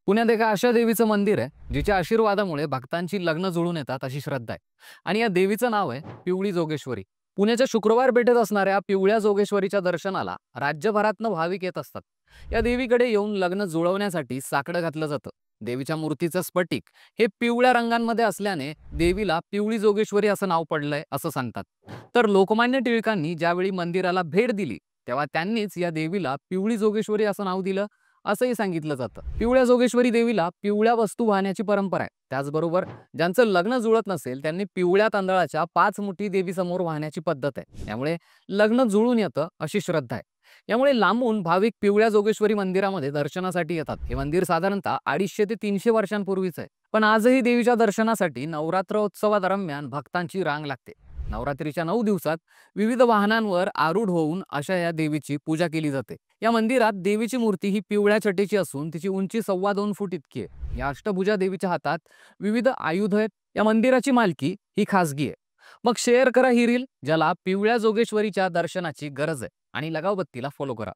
पुण्यात एका अशा देवीचं मंदिर आहे जिच्या आशीर्वादामुळे भक्तांची लग्न जुळून येतात अशी श्रद्धा आहे. आणि या देवीचं नाव आहे पिवळी जोगेश्वरी. पुण्याच्या शुक्रवार पेठेत असणाऱ्या पिवळ्या जोगेश्वरीच्या दर्शनाला राज्यभरातनं भाविक येत असतात. या देवीकडे येऊन लग्न जुळवण्यासाठी साकडं घातलं जातं. देवीच्या मूर्तीचं स्फटिक हे पिवळ्या रंगांमध्ये असल्याने देवीला पिवळी जोगेश्वरी असं नाव पडलंय असं सांगतात. तर लोकमान्य टिळकांनी ज्यावेळी मंदिराला भेट दिली तेव्हा त्यांनीच या देवीला पिवळी जोगेश्वरी असं नाव दिलं असंही सांगितलं जातं. पिवळ्या जोगेश्वरी देवीला पिवळ्या वस्तू वाहण्याची परंपरा आहे. त्याचबरोबर ज्यांचं लग्न जुळत नसेल त्यांनी पिवळ्या तांदळाच्या 5 मुठी देवीसमोर वाहण्याची पद्धत आहे. त्यामुळे लग्न जुळून येतं अशी श्रद्धा आहे. यामुळे लांबून भाविक पिवळ्या जोगेश्वरी मंदिरामध्ये दर्शनासाठी येतात. हे मंदिर साधारणतः 250 ते 300 वर्षांपूर्वीच आहे. पण आजही देवीच्या दर्शनासाठी नवरात्रोत्सवादरम्यान भक्तांची रांग लागते. नवरात्रीच्या 9 दिवसात विविध वाहनांवर आरूढ होऊन अशा या देवीची पूजा केली जाते. या मंदिरात देवीची मूर्ती ही पिवळ्या छटेची असून तिची उंची 2.25 फूट इतकी आहे. या अष्टभुजा देवीच्या हातात विविध आयुध आहेत. या मंदिराची मालकी ही खासगी आहे. मग शेअर करा ही रील ज्याला पिवळ्या जोगेश्वरीच्या दर्शनाची गरज आहे आणि लगाव बत्तीला फॉलो करा.